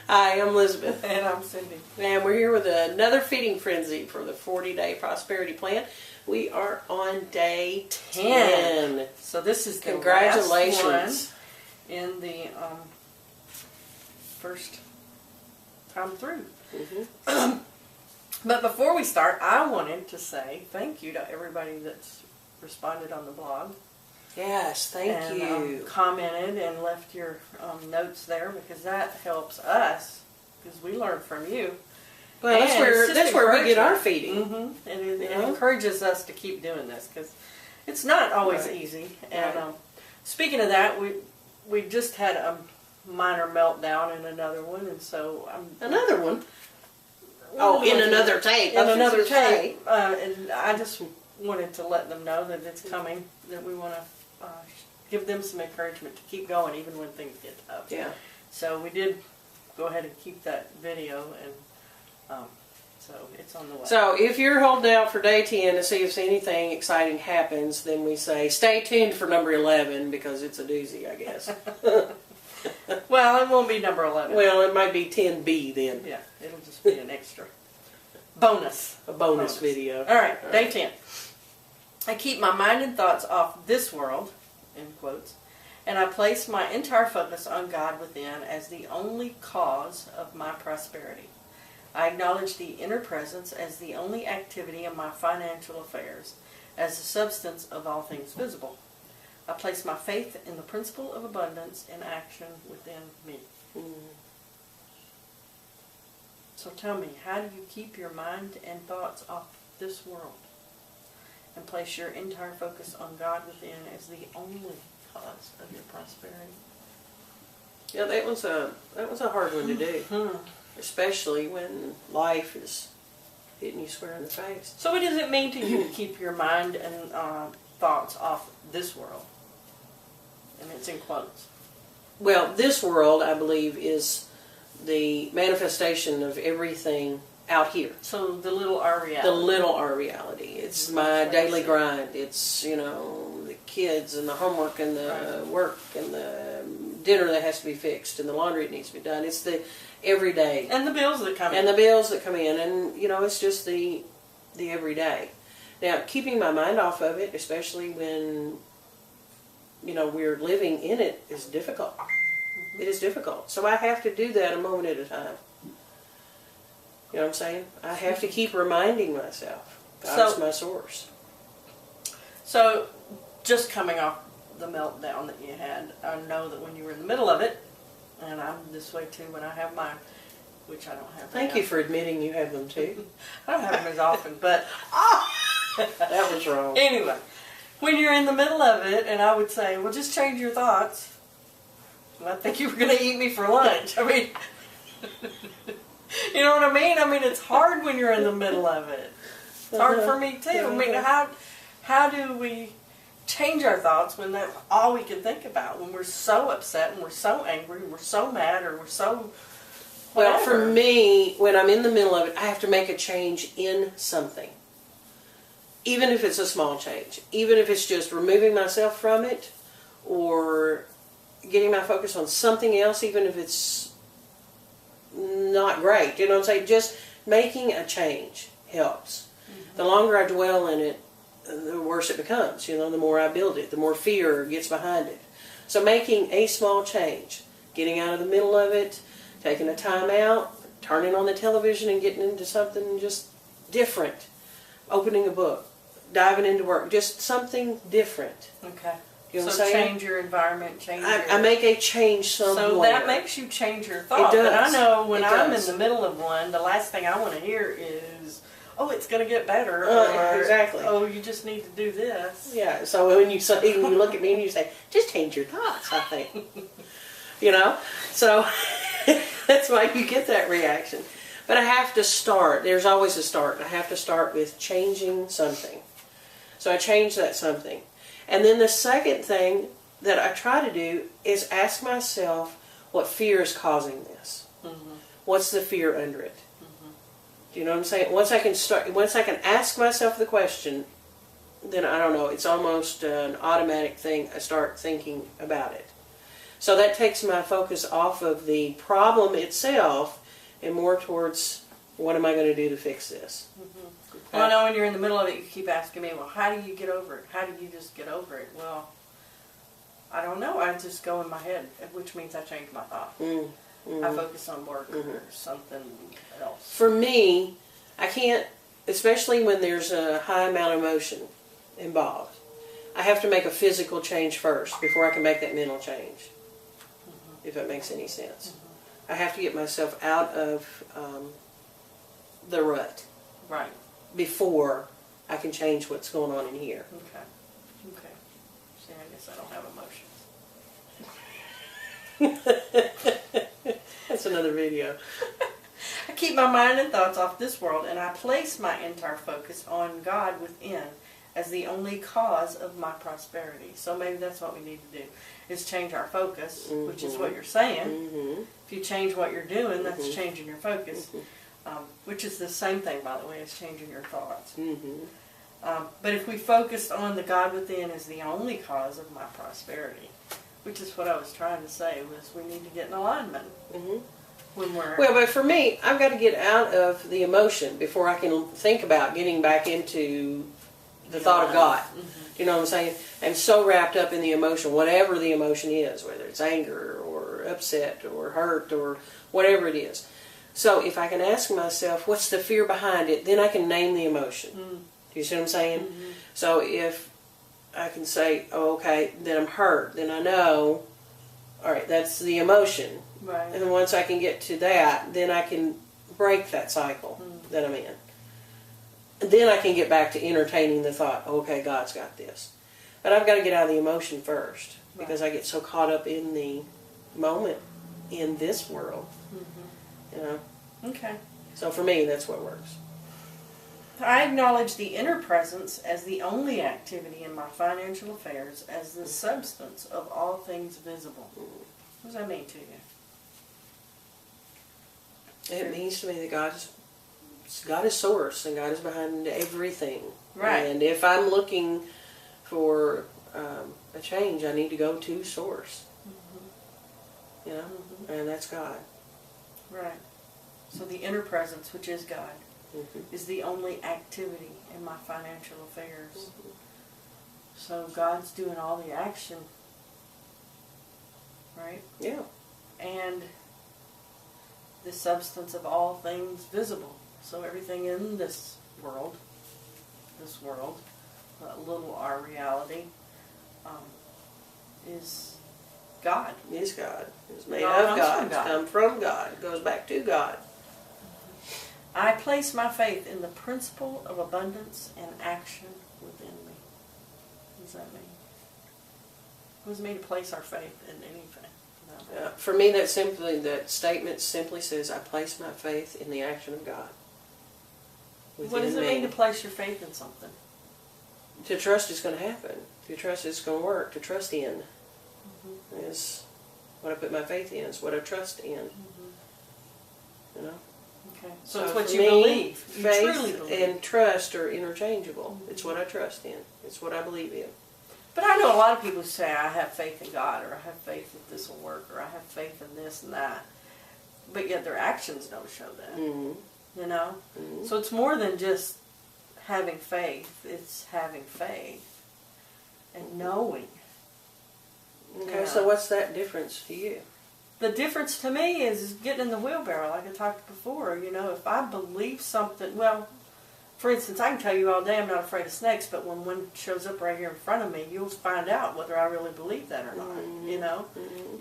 Hi, I'm Elizabeth. And I'm Cindy. And we're here with another feeding frenzy for the 40-day prosperity plan. We are on day 10. So this is the Congratulations. last one in the first time through. Mm-hmm. But before we start, I wanted to say thank you to everybody that's responded on the blog. Yes, thank you. Commented and left your notes there, because that helps us, because we learn from you. Well, that's where we get our feeding. Mm-hmm. And it encourages us to keep doing this, because it's not always easy. And speaking of that, we just had a minor meltdown in another one, and so another one. Oh, in another tape. In another tape. And I just wanted to let them know that it's coming, that we want to give them some encouragement to keep going even when things get tough. Yeah. So we did go ahead and keep that video, and so it's on the way. So if you're holding out for day 10 to see if anything exciting happens, then we say stay tuned for number 11, because it's a doozy, I guess. Well, it won't be number 11. Well, it might be 10B then. Yeah, it'll just be an extra bonus. A bonus video. All right, day 10. I keep my mind and thoughts off this world, in quotes, and I place my entire focus on God within as the only cause of my prosperity. I acknowledge the inner presence as the only activity in my financial affairs, as the substance of all things visible. I place my faith in the principle of abundance in action within me. So tell me, how do you keep your mind and thoughts off this world and place your entire focus on God within as the only cause of your prosperity? Yeah, that was a hard one to do, especially when life is hitting you square in the face. So what does it mean to you to keep your mind and thoughts off this world? And it's in quotes. Well, this world, I believe, is the manifestation of everything out here. So the little R reality. The little R reality. It's my daily grind. It's, the kids and the homework and the work and the dinner that has to be fixed and the laundry that needs to be done. It's the everyday. And the bills that come in. And the bills that come in. And, it's just the everyday. Now, keeping my mind off of it, especially when, we're living in it, is difficult. Mm-hmm. It is difficult. So I have to do that a moment at a time. You know what I'm saying? I have to keep reminding myself, God's my source. So, just coming off the meltdown that you had, I know that when you were in the middle of it, and I'm this way too when I have mine, which I don't have. Thank you for admitting you have them too. I don't have them as often, but that was wrong. Anyway, when you're in the middle of it, and I would say, well, just change your thoughts. And I think you were going to eat me for lunch. I mean, you know what I mean? I mean, it's hard when you're in the middle of it. It's hard for me too. I mean, how do we change our thoughts when that's all we can think about? When we're so upset and we're so angry, and we're so mad, or we're so whatever. Well, for me, when I'm in the middle of it, I have to make a change in something. Even if it's a small change. Even if it's just removing myself from it or getting my focus on something else, even if it's not great. You know what I'm saying? Just making a change helps. Mm-hmm. The longer I dwell in it, the worse it becomes. The more I build it, the more fear gets behind it. So making a small change, getting out of the middle of it, taking a time out, turning on the television and getting into something just different, opening a book, diving into work, just something different. Okay. You know so what I'm saying? Change your environment, I make a change somewhere. So that makes you change your thought. It does. But I know when I'm in the middle of one, the last thing I want to hear is, oh, it's going to get better. Or, exactly. Oh, you just need to do this. Yeah, so when you look at me and you say, just change your thoughts, I think. So that's why you get that reaction. But I have to start. There's always a start. I have to start with changing something. So I change that something. And then the second thing that I try to do is ask myself what fear is causing this. Mm-hmm. What's the fear under it? Mm-hmm. Do you know what I'm saying? Once I can ask myself the question, then I don't know, it's almost an automatic thing. I start thinking about it. So that takes my focus off of the problem itself and more towards what am I going to do to fix this. Well, I know when you're in the middle of it, you keep asking me, well, how do you get over it? How do you just get over it? Well, I don't know. I just go in my head, which means I change my thought. I focus on work or something else. For me, I can't, especially when there's a high amount of emotion involved, I have to make a physical change first before I can make that mental change, if that makes any sense. I have to get myself out of the rut Right. before I can change what's going on in here. Okay. See, I guess I don't have emotions. That's another video. I keep my mind and thoughts off this world, and I place my entire focus on God within as the only cause of my prosperity. So maybe that's what we need to do, is change our focus, which is what you're saying. If you change what you're doing, that's changing your focus, which is the same thing, by the way, as changing your thoughts. But if we focused on the God within as the only cause of my prosperity, which is what I was trying to say, was we need to get in alignment when we're... Well, but for me, I've got to get out of the emotion before I can think about getting back into the thought of God. You know what I'm saying? I'm so wrapped up in the emotion, whatever the emotion is, whether it's anger or upset or hurt or whatever it is. So if I can ask myself, what's the fear behind it, then I can name the emotion. Do you see what I'm saying? So if I can say, oh, okay, then I'm hurt, then I know, all right, that's the emotion. Right. And once I can get to that, then I can break that cycle that I'm in. And then I can get back to entertaining the thought, okay, God's got this. But I've got to get out of the emotion first, because I get so caught up in the moment in this world. You know? Okay. So for me, that's what works. I acknowledge the inner presence as the only activity in my financial affairs as the substance of all things visible. What does that mean to you? It means to me that God is source and God is behind everything. Right. And if I'm looking for a change, I need to go to source. You know? And that's God. Right. So the inner presence, which is God, is the only activity in my financial affairs. So God's doing all the action, right? Yeah. And the substance of all things visible. So everything in this world, little our reality, is God. Is God. It's made It all of comes God. from It's God. come from God. It goes back to God. I place my faith in the principle of abundance and action within me. What does that mean? What does it mean to place our faith in anything? No. For me, that statement simply says, I place my faith in the action of God. What does it mean to place your faith in something? To trust it's going to happen. To trust it's going to work. To trust in is what I put my faith in. Is what I trust in. You know? Okay. So it's for what you me, believe. You faith truly believe. and trust are interchangeable. It's what I trust in. It's what I believe in. But I know a lot of people who say, I have faith in God, or I have faith that this will work, or I have faith in this and that. But yet their actions don't show that. You know? So it's more than just having faith. It's having faith and knowing. Okay, Yeah. so what's that difference to you? The difference to me is getting in the wheelbarrow, like I talked before. You know, if I believe something, well, for instance, I can tell you all day I'm not afraid of snakes, but when one shows up right here in front of me, you'll find out whether I really believe that or not. You know,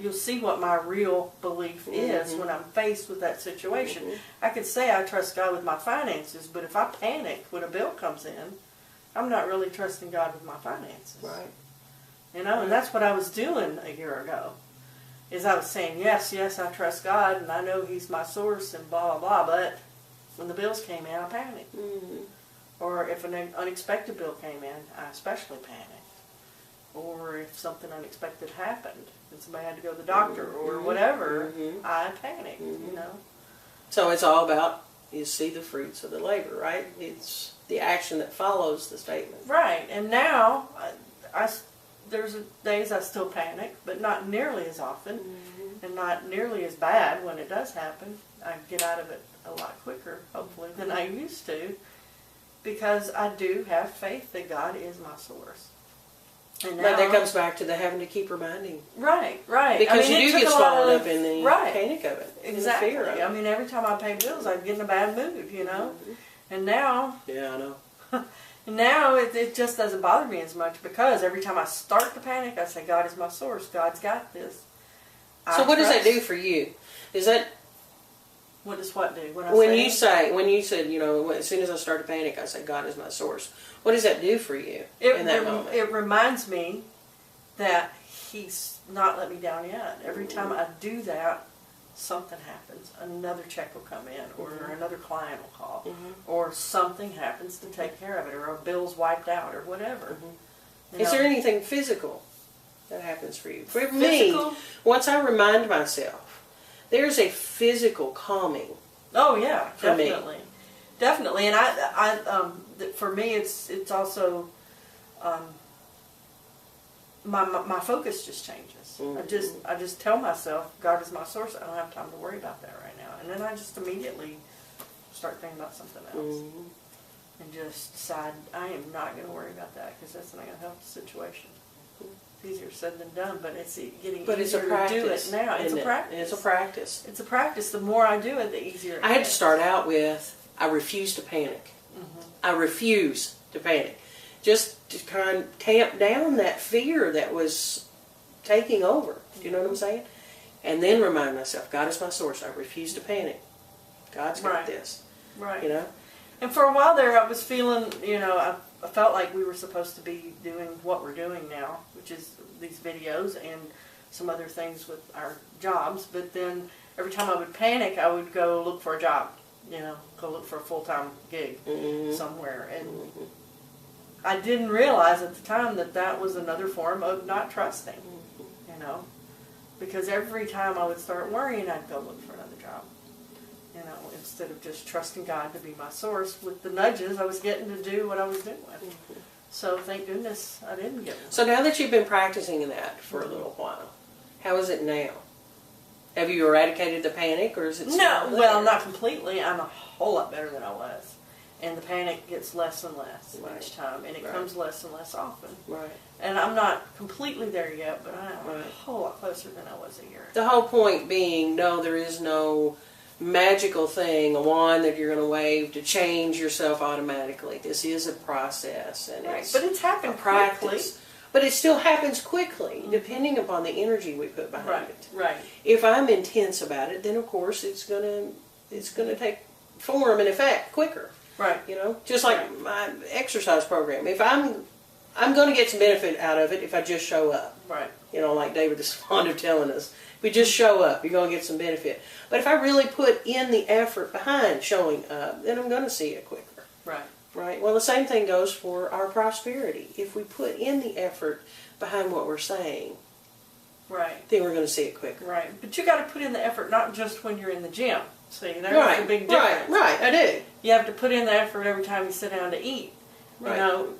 you'll see what my real belief is when I'm faced with that situation. I could say I trust God with my finances, but if I panic when a bill comes in, I'm not really trusting God with my finances. Right. You know, and that's what I was doing a year ago. Is I was saying, yes, I trust God, and I know He's my source, and blah, blah, blah, but when the bills came in, I panicked. Or if an unexpected bill came in, I especially panicked. Or if something unexpected happened, and somebody had to go to the doctor, or whatever, I panicked, you know. So it's all about, you see the fruits of the labor, right? It's the action that follows the statement. Right, and now, there's days I still panic, but not nearly as often, and not nearly as bad when it does happen. I get out of it a lot quicker, hopefully, than I used to, because I do have faith that God is my source. And But that comes back to the having to keep reminding. Right. Because I mean, you do get swallowed up in the panic of it. Exactly. In the fear of it. I mean, every time I pay bills, I get in a bad mood, And now, Yeah, I know. now it just doesn't bother me as much, because every time I start to panic, I say, God is my source. God's got this. So what does that do for you? Is that What does what do? when you said, as soon as I start to panic, I say, God is my source. What does that do for you in that moment? It reminds me that He's not let me down yet. Every time I do that, something happens. Another check will come in, or another client will call, or something happens to take care of it, or a bill's wiped out, or whatever. Is there anything physical that happens for you? For Physical? me, once I remind myself, there's a physical calming. Oh yeah, For me. definitely. And for me, it's also my focus just changes. I just tell myself, God is my source. I don't have time to worry about that right now. And then I just immediately start thinking about something else, and just decide I am not going to worry about that, because that's not going to help the situation. It's easier said than done, but it's getting easier to do it now. It's a practice. It's a practice. It's a practice. The more I do it, the easier it I had to gets. start out with, I refuse to panic. I refuse to panic. Just to kind of tamp down that fear that was taking over. Do you know what I'm saying? And then remind myself, God is my source. I refuse to panic. God's got this. Right. And for a while there, I was feeling, I felt like we were supposed to be doing what we're doing now, which is these videos and some other things with our jobs. But then every time I would panic, I would go look for a job, go look for a full-time gig somewhere. And I didn't realize at the time that was another form of not trusting, because every time I would start worrying, I'd go look for another job. Instead of just trusting God to be my source. With the nudges, I was getting to do what I was doing. So thank goodness I didn't get one. So now that you've been practicing that for a little while, how is it now? Have you eradicated the panic, or is it still there? Well, not completely. I'm a whole lot better than I was. And the panic gets less and less each time, and it comes less and less often. Right. And I'm not completely there yet, but I'm a whole lot closer than I was a year ago. The whole point being, no, there is no magical thing, a wand that you're going to wave to change yourself automatically. This is a process, and But it's happened quickly. But it still happens quickly, depending upon the energy we put behind it. Right. If I'm intense about it, then of course it's gonna take form and effect quicker. Right. Just like my exercise program. If I'm going to get some benefit out of it if I just show up. Right. Like David is fond of telling us. If you just show up, you're going to get some benefit. But if I really put in the effort behind showing up, then I'm going to see it quicker. Right. Right? Well, the same thing goes for our prosperity. If we put in the effort behind what we're saying, right, then we're going to see it quicker. Right. But you got to put in the effort not just when you're in the gym. See, there's a big difference. Right, I do. You have to put in the effort every time you sit down to eat. Right. So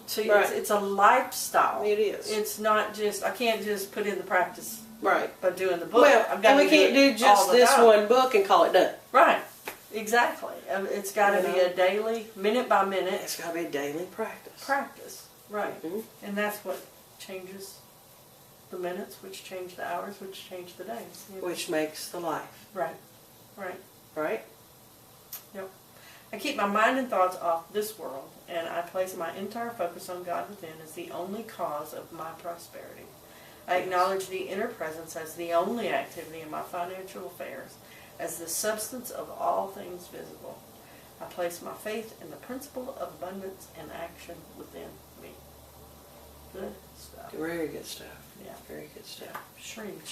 it's a lifestyle. It is. It's not just, I can't just put in the practice by doing the book. Well, I've got and we can't do just this one book and call it done. Right. Exactly. It's got to be a daily, minute by minute. It's got to be a daily practice. Practice. Right. And that's what changes the minutes, which change the hours, which change the days. Which makes the life. Right. Right. Right? Yep. I keep my mind and thoughts off this world, and I place my entire focus on God within as the only cause of my prosperity. I acknowledge the inner presence as the only activity in my financial affairs, as the substance of all things visible. I place my faith in the principle of abundance and action within me. Good stuff. Very good stuff. Yeah. Very good stuff. Shrink.